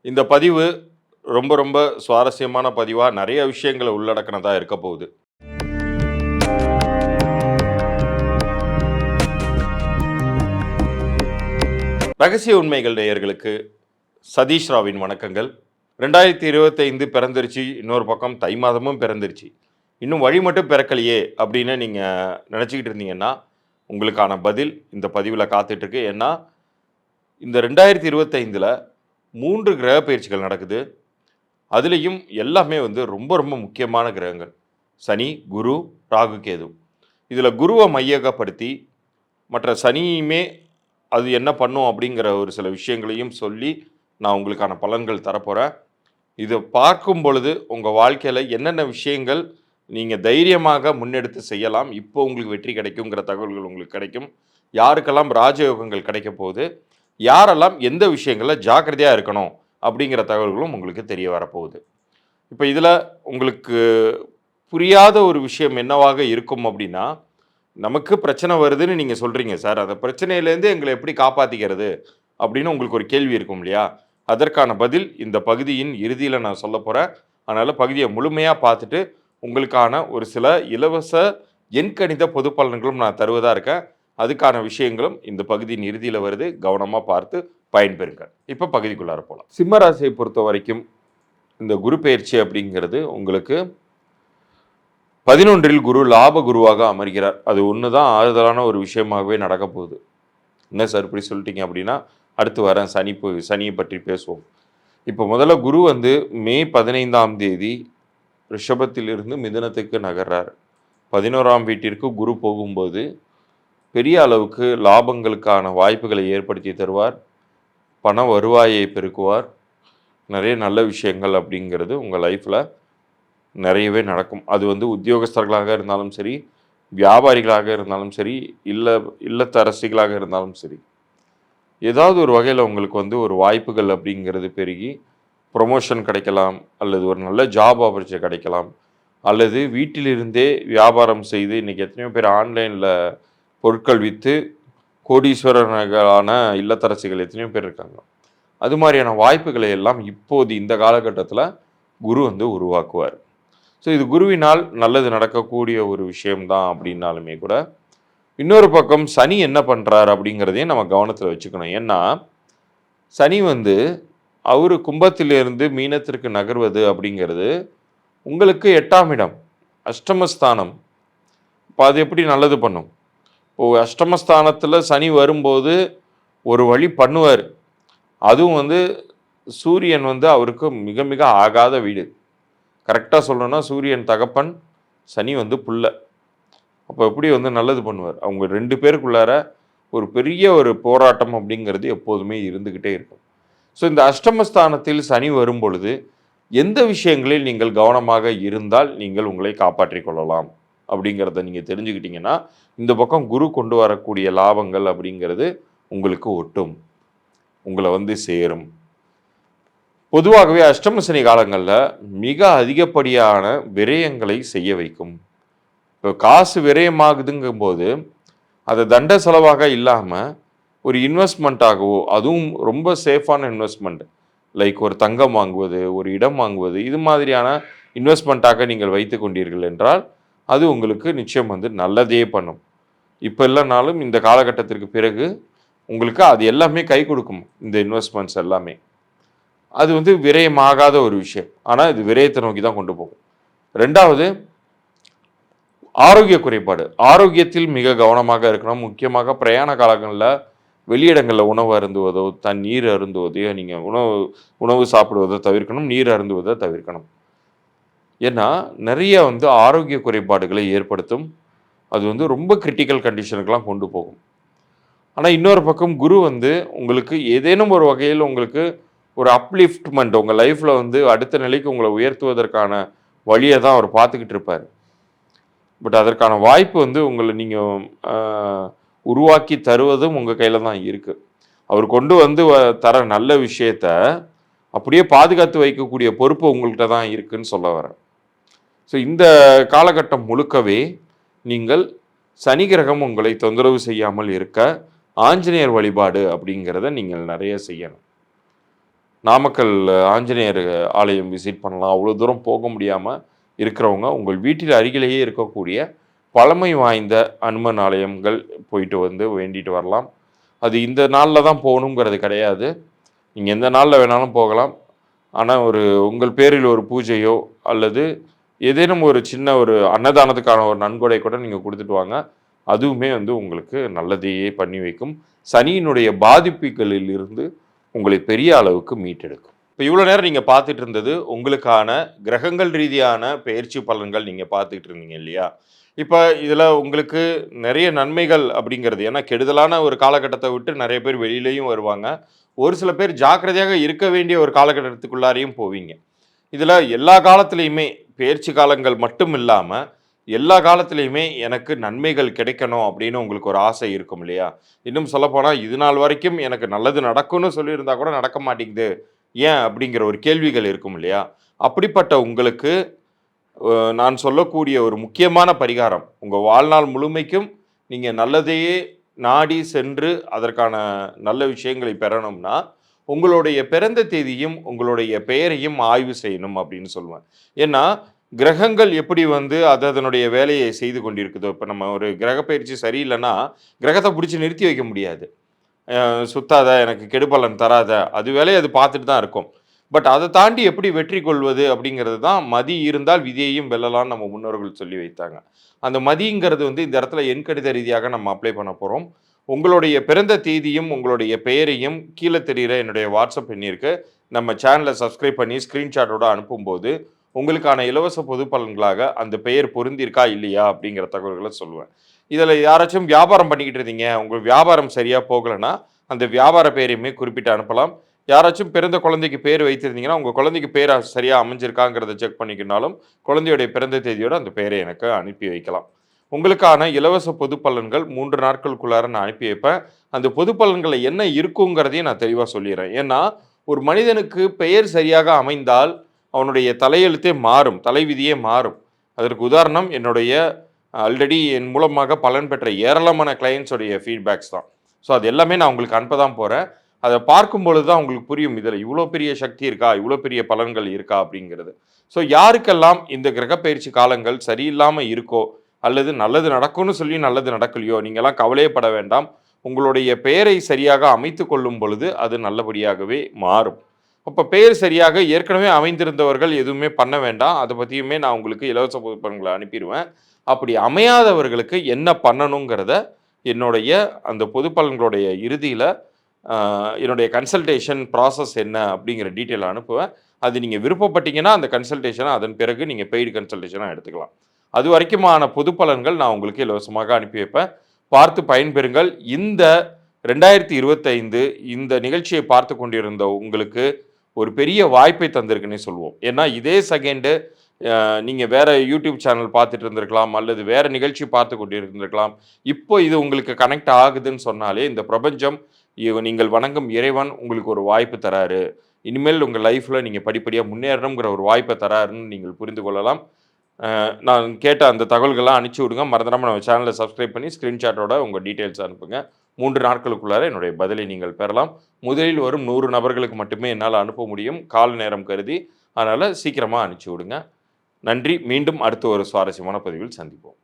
இந்த பதிவு ரொம்ப ரொம்ப சுவாரஸ்யமான பதிவா நிறைய விஷயங்களை உள்ளடக்கினதா இருக்க போகுது. ரகசிய உண்மைகள் நேயர்களுக்கு சதீஷ் ராவின் வணக்கங்கள். 2025 பிறந்துருச்சு, இன்னொரு பக்கம் தை மாதமும் பிறந்துருச்சு. இன்னும் வழி மட்டும் பிறக்கலையே அப்படின்னு நீங்கள் நினச்சிக்கிட்டு இருந்தீங்கன்னா உங்களுக்கான பதில் இந்த பதிவில் காத்துட்ருக்கு. ஏன்னா இந்த 2025ல் 3 கிரக பயிற்சிகள் நடக்குது. அதுலேயும் எல்லாமே ரொம்ப ரொம்ப முக்கியமான கிரகங்கள். சனி, குரு, ராகு, கேது. இதில் குருவை மையகப்படுத்தி மற்ற சனியுமே அது என்ன பண்ணும் அப்படிங்கிற ஒரு சில விஷயங்களையும் சொல்லி நான் உங்களுக்கான பலன்கள் தரப்போகிறேன். இதை பார்க்கும் பொழுது உங்கள் வாழ்க்கையில் என்னென்ன விஷயங்கள் நீங்கள் தைரியமாக முன்னெடுத்து செய்யலாம், இப்போ உங்களுக்கு வெற்றி கிடைக்குங்கிற தகவல்கள் உங்களுக்கு கிடைக்கும். யாருக்கெல்லாம் ராஜயோகங்கள் கிடைக்க போகுது, யாரெல்லாம் எந்த விஷயங்களில் ஜாக்கிரதையாக இருக்கணும் அப்படிங்கிற தகவல்களும் உங்களுக்கு தெரிய வரப்போகுது. இப்போ இதில் உங்களுக்கு புரியாத ஒரு விஷயம் என்னவாக இருக்கும் அப்படின்னா, நமக்கு பிரச்சனை வருதுன்னு நீங்கள் சொல்கிறீங்க சார், அந்த பிரச்சனையிலேருந்து எங்களை எப்படி காப்பாற்றிக்கிறது அப்படின்னு உங்களுக்கு ஒரு கேள்வி இருக்கும் இல்லையா? அதற்கான பதில் இந்த பகுதியின் இறுதியில் நான் சொல்ல போகிறேன். அதனால் பகுதியை முழுமையாக பார்த்துட்டு உங்களுக்கான ஒரு சில இலவச எண்கணித பொது பலன்களும் நான் தருவதாக இருக்கேன். அதுக்கான விஷயங்களும் இந்த பகுதியின் இறுதியில் வருது. கவனமாக பார்த்து பயன்பெறுங்க. இப்போ பகுதிக்குள்ளார போகலாம். சிம்ம ராசியை பொறுத்த வரைக்கும் இந்த குரு பயிற்சி அப்படிங்கிறது உங்களுக்கு 11ல் குரு லாப குருவாக அமர்கிறார். அது ஒன்று தான் ஆறுதலான ஒரு விஷயமாகவே நடக்க போகுது. என்ன சார் இப்படி சொல்லிட்டீங்க அப்படின்னா, அடுத்து வரேன் சனியை பற்றி பேசுவோம். இப்போ முதல்ல குரு மே 15ஆம் தேதி ரிஷபத்திலிருந்து மிதுனத்துக்கு நகர்றார். 11ஆம் வீட்டிற்கு குரு போகும்போது பெரிய அளவுக்கு லாபங்களுக்கான வாய்ப்புகளை ஏற்படுத்தி தருவார். பண வருவாயை பெருக்குவார். நிறைய நல்ல விஷயங்கள் அப்படிங்கிறது உங்கள் லைஃப்பில் நிறையவே நடக்கும். அது உத்தியோகஸ்தர்களாக இருந்தாலும் சரி, வியாபாரிகளாக இருந்தாலும் சரி, இல்லத்தரசிகளாக இருந்தாலும் சரி, ஏதாவது ஒரு வகையில் உங்களுக்கு ஒரு வாய்ப்புகள் அப்படிங்கிறது பெருகி ப்ரொமோஷன் கிடைக்கலாம், அல்லது ஒரு நல்ல ஜாப் ஆப்பர்ச்சுனிட்டி கிடைக்கலாம், அல்லது வீட்டிலிருந்தே வியாபாரம் செய்து இன்றைக்கி எத்தனையோ பேர் ஆன்லைனில் பொருட்கள் விற்று கோடீஸ்வரர்களான இல்லத்தரசிகள் எத்தனையோ பேர் இருக்காங்க. அது மாதிரியான வாய்ப்புகளை எல்லாம் இப்போது இந்த காலகட்டத்தில் குரு உருவாக்குவார். ஸோ இது குருவினால் நல்லது நடக்கக்கூடிய ஒரு விஷயம்தான் அப்படின்னாலுமே கூட, இன்னொரு பக்கம் சனி என்ன பண்ணுறார் அப்படிங்கிறதையும் நம்ம கவனத்தில் வச்சுக்கணும். ஏன்னா சனி அவர் கும்பத்திலிருந்து மீனத்திற்கு நகர்வது அப்படிங்கிறது உங்களுக்கு 8ஆம் இடம், அஷ்டமஸ்தானம். இப்போ அது எப்படி நல்லது பண்ணும்? இப்போது அஷ்டமஸ்தானத்தில் சனி வரும்போது ஒரு வழி பண்ணுவார். அதுவும் சூரியன் அவருக்கு மிக மிக ஆகாத வீடு. கரெக்டாக சொல்லணும்னா சூரியன் தகப்பன், சனி புள்ள. அப்போ எப்படி நல்லது பண்ணுவார்? அவங்க 2 பேருக்குள்ளார ஒரு பெரிய ஒரு போராட்டம் அப்படிங்கிறது எப்போதுமே இருந்துக்கிட்டே இருக்கும். ஸோ இந்த அஷ்டமஸ்தானத்தில் சனி வரும் பொழுது எந்த விஷயங்களில் நீங்கள் கவனமாக இருந்தால் நீங்கள் உங்களை காப்பாற்றிக் கொள்ளலாம் அப்படிங்கிறத நீங்கள் தெரிஞ்சுக்கிட்டீங்கன்னா, இந்த பக்கம் குரு கொண்டு வரக்கூடிய லாபங்கள் அப்படிங்கிறது உங்களுக்கு ஒட்டும், உங்களை சேரும். பொதுவாகவே அஷ்டம சனி காலங்களில் மிக அதிகப்படியான விரயங்களை செய்ய வைக்கும். இப்போ காசு விரயமாகுதுங்கும் போது அதை தண்ட செலவாக இல்லாமல் ஒரு இன்வெஸ்ட்மெண்ட்டாகவோ, அதுவும் ரொம்ப சேஃபான இன்வெஸ்ட்மெண்ட், லைக் ஒரு தங்கம் வாங்குவது, ஒரு இடம் வாங்குவது, இது மாதிரியான இன்வெஸ்ட்மெண்ட்டாக நீங்கள் வைத்து கொண்டீர்கள் என்றால் அது உங்களுக்கு நிச்சயம் நல்லதே பண்ணும். இப்போ இல்லைனாலும் இந்த காலகட்டத்திற்கு பிறகு உங்களுக்கு அது எல்லாமே கை கொடுக்கும். இந்த இன்வெஸ்ட்மெண்ட்ஸ் எல்லாமே அது விரயமாகாத ஒரு விஷயம். ஆனால் இது விரயத்தை நோக்கி தான் கொண்டு போகும். 2வது, ஆரோக்கிய குறைபாடு. ஆரோக்கியத்தில் மிக கவனமாக இருக்கணும். முக்கியமாக பிரயாண காலங்களில் வெளியிடங்களில் உணவு அருந்துவதோ, நீர் அருந்துவதையோ, நீங்கள் உணவு சாப்பிடுவதை தவிர்க்கணும், நீர் அருந்துவதை தவிர்க்கணும். ஏன்னா நிறைய ஆரோக்கிய குறைபாடுகளை ஏற்படுத்தும். அது ரொம்ப கிரிட்டிக்கல் கண்டிஷனுக்கெலாம் கொண்டு போகும். ஆனால் இன்னொரு பக்கம் குரு உங்களுக்கு ஏதேனும் ஒரு வகையில் உங்களுக்கு ஒரு அப்லிஃப்ட்மெண்ட், உங்கள் லைஃப்பில் அடுத்த நிலைக்கு உங்களை உயர்த்துவதற்கான வழியை தான் அவர் பார்த்துக்கிட்டு இருப்பார். பட் அதற்கான வாய்ப்பு உங்களை நீங்கள் உருவாக்கி தருவதும் உங்கள் கையில் தான் இருக்குது. அவர் கொண்டு தர நல்ல விஷயத்த அப்படியே பாதுகாத்து வைக்கக்கூடிய பொறுப்பு உங்கள்கிட்ட தான் இருக்குதுன்னு சொல்ல வரேன். ஸோ இந்த காலகட்டம் முழுக்கவே நீங்கள் சனி கிரகம் உங்களை தொந்தரவு செய்யாமல் இருக்க ஆஞ்சநேயர் வழிபாடு அப்படிங்கிறத நீங்கள் நிறைய செய்யணும். நாமக்கல் ஆஞ்சநேயர் ஆலயம் விசிட் பண்ணலாம். அவ்வளோ தூரம் போக முடியாமல் இருக்கிறவங்க உங்கள் வீட்டில் அருகிலேயே இருக்கக்கூடிய பழமை வாய்ந்த அனுமன் ஆலயங்கள் போயிட்டு வந்து வேண்டிட்டு வரலாம். அது இந்த நாளில் தான் போகணுங்கிறது கிடையாது. நீங்கள் எந்த நாளில் வேணாலும் போகலாம். ஆனால் உங்கள் பேரில் ஒரு பூஜையோ அல்லது ஏதேனும் ஒரு சின்ன ஒரு அன்னதானத்துக்கான ஒரு நன்கொடை கூட நீங்கள் கொடுத்துட்டு வாங்க. அதுவுமே வந்து உங்களுக்கு நல்லதையே பண்ணி வைக்கும். சனியினுடைய பாதிப்புகளில் இருந்து உங்களை பெரிய அளவுக்கு மீட்டெடுக்கும். இப்போ இவ்வளோ நேரம் நீங்கள் பார்த்துட்டு இருந்தது உங்களுக்கான கிரகங்கள் ரீதியான பெயர்ச்சி பலன்கள் நீங்கள் பார்த்துட்டு இருந்தீங்க இல்லையா? இப்போ இதில் உங்களுக்கு நிறைய நன்மைகள் அப்படிங்கிறது, ஏன்னா கெடுதலான ஒரு காலகட்டத்தை விட்டு நிறைய பேர் வெளியிலையும் வருவாங்க. ஒரு சில பேர் ஜாக்கிரதையாக இருக்க வேண்டிய ஒரு காலகட்டத்துக்குள்ளாரையும் போவீங்க. இதில் எல்லா காலத்துலேயுமே பெயர்ச்சி காலங்கள் மட்டும் இல்லாமல் எல்லா காலத்துலேயுமே எனக்கு நன்மைகள் கிடைக்கணும் அப்படின்னு உங்களுக்கு ஒரு ஆசை இருக்கும் இல்லையா? இன்னும் சொல்லப்போனால் இது நாள் வரைக்கும் எனக்கு நல்லது நடக்கும்னு சொல்லியிருந்தா கூட நடக்க மாட்டேங்குது, ஏன் அப்படிங்கிற ஒரு கேள்விகள் இருக்கும் இல்லையா? அப்படிப்பட்ட உங்களுக்கு நான் சொல்லக்கூடிய ஒரு முக்கியமான பரிகாரம், உங்கள் வாழ்நாள் முழுமைக்கும் நீங்கள் நல்லதையே நாடி சென்று அதற்கான நல்ல விஷயங்களை பெறணும்னா, உங்களுடைய பிறந்த தேதியும் உங்களுடைய பெயரையும் ஆய்வு செய்யணும் அப்படின்னு சொல்லுவேன். ஏன்னா கிரகங்கள் எப்படி வந்து அதனுடைய வேலையை செய்து கொண்டிருக்குதோ, இப்போ நம்ம ஒரு கிரக பயிற்சி சரியில்லைன்னா கிரகத்தை பிடிச்சி நிறுத்தி வைக்க முடியாது. சுத்தாத, எனக்கு கெடுபலன் தராத, அது வேலையை அது பார்த்துட்டு தான் இருக்கும். பட் அதை தாண்டி எப்படி வெற்றி கொள்வது அப்படிங்கிறது தான், மதி இருந்தால் விதியையும் வெல்லலாம்னு நம்ம முன்னோர்கள் சொல்லி வைத்தாங்க. அந்த மதிங்கிறது வந்து இந்த இடத்துல எண்கணித ரீதியாக நம்ம அப்ளை பண்ண போகிறோம். உங்களுடைய பிறந்த தேதியும் உங்களுடைய பெயரையும் கீழே தெரிகிற என்னுடைய வாட்ஸ்அப் எண்ணிற்கு நம்ம சேனலை சப்ஸ்கிரைப் பண்ணி ஸ்க்ரீன்ஷாட்டோட அனுப்பும்போது உங்களுக்கான இலவச பொது பலன்களாக அந்த பெயர் பொருந்திருக்கா இல்லையா அப்படிங்கிற தகவல்களை சொல்லுவேன். இதில் யாராச்சும் வியாபாரம் பண்ணிக்கிட்டு இருந்தீங்க, உங்கள் வியாபாரம் சரியாக போகலைன்னா அந்த வியாபார பெயரையுமே குறிப்பிட்டு அனுப்பலாம். யாராச்சும் பிறந்த குழந்தைக்கு பேர் வைத்திருந்தீங்கன்னா உங்கள் குழந்தைக்கு பேர் சரியாக அமைஞ்சிருக்காங்கிறத செக் பண்ணிக்கினாலும் குழந்தையுடைய பிறந்த தேதியோடு அந்த பெயரை எனக்கு அனுப்பி வைக்கலாம். உங்களுக்கான இலவச பொது பலன்கள் 3 நாட்களுக்குள்ளார நான் அனுப்பி வைப்பேன். அந்த பொது பலன்களை என்ன இருக்குங்கிறதையும் நான் தெளிவாக சொல்லிடுறேன். ஏன்னா ஒரு மனிதனுக்கு பெயர் சரியாக அமைந்தால் அவனுடைய தலையெழுத்தே மாறும், தலைவிதியே மாறும். அதற்கு உதாரணம் என்னுடைய ஆல்ரெடி என் மூலமாக பலன் பெற்ற ஏராளமான கிளையண்ட்ஸோடைய ஃபீட்பேக்ஸ் தான். ஸோ அது எல்லாமே நான் உங்களுக்கு அனுப்ப தான் போகிறேன். அதை பார்க்கும்பொழுது தான் உங்களுக்கு புரியும், இதில் இவ்வளோ பெரிய சக்தி இருக்கா, இவ்வளோ பெரிய பலன்கள் இருக்கா அப்படிங்கிறது. ஸோ யாருக்கெல்லாம் இந்த கிரகப்பெயர்ச்சி காலங்கள் சரியில்லாமல் இருக்கோ அல்லது நல்லது நடக்கும்னு சொல்லி நல்லது நடக்கலையோ, நீங்கள்லாம் கவலையப்பட வேண்டாம். உங்களுடைய பெயரை சரியாக அமைத்து கொள்ளும் பொழுது அது நல்லபடியாகவே மாறும். அப்போ பெயர் சரியாக ஏற்கனவே அமைந்திருந்தவர்கள் எதுவுமே பண்ண வேண்டாம். அதை பற்றியுமே நான் உங்களுக்கு இலவச புகைப்படங்களை அனுப்பிடுவேன். அப்படி அமையாதவர்களுக்கு என்ன பண்ணணுங்கிறத என்னுடைய அந்த பொது பலன்களுடைய இறுதியில் என்னுடைய கன்சல்டேஷன் ப்ராசஸ் என்ன அப்படிங்கிற டீட்டெயில் அனுப்புவேன். அது நீங்கள் விருப்பப்பட்டீங்கன்னா அந்த கன்சல்டேஷனை அதன் பிறகு நீங்கள் பெய்டு கன்சல்டேஷனாக எடுத்துக்கலாம். அது வரைக்குமான பொது பலன்கள் நான் உங்களுக்கு இலவசமாக அனுப்பி வைப்பேன். பார்த்து பயன்பெறுங்கள். இந்த 2025 இந்த நிகழ்ச்சியை பார்த்து கொண்டிருந்த உங்களுக்கு ஒரு பெரிய வாய்ப்பை தந்திருக்குன்னே சொல்லுவோம். ஏன்னா இதே செகண்டு நீங்கள் வேறு யூடியூப் சேனல் பார்த்துட்டு இருந்திருக்கலாம் அல்லது வேறு நிகழ்ச்சி பார்த்து கொண்டு இருந்திருக்கலாம். இப்போ இது உங்களுக்கு கனெக்ட் ஆகுதுன்னு சொன்னாலே இந்த பிரபஞ்சம், நீங்கள் வணங்கும் இறைவன் உங்களுக்கு ஒரு வாய்ப்பு தராரு, இனிமேல் உங்கள் லைஃப்பில் நீங்கள் படிப்படியாக முன்னேறணுங்கிற ஒரு வாய்ப்பை தராருன்னு நீங்கள் புரிந்து கொள்ளலாம். நான் கேட்ட அந்த தகவல்கள்லாம் அனுப்பிச்சி விடுங்க. மறந்துடாமல் நம்ம சேனலை சப்ஸ்கிரைப் பண்ணி ஸ்க்ரீன்ஷாட்டோட உங்கள் டீட்டெயில்ஸ் அனுப்புங்க. 3 நாட்களுக்குள்ளார என்னுடைய பதிலை நீங்கள் பெறலாம். முதலில் வரும் 100 நபர்களுக்கு மட்டுமே என்னால் அனுப்ப முடியும், கால நேரம் கருதி. அதனால் சீக்கிரமாக அனுப்பிச்சி விடுங்க. நன்றி. மீண்டும் அடுத்த ஒரு சுவாரஸ்யமான பதிவில் சந்திப்போம்.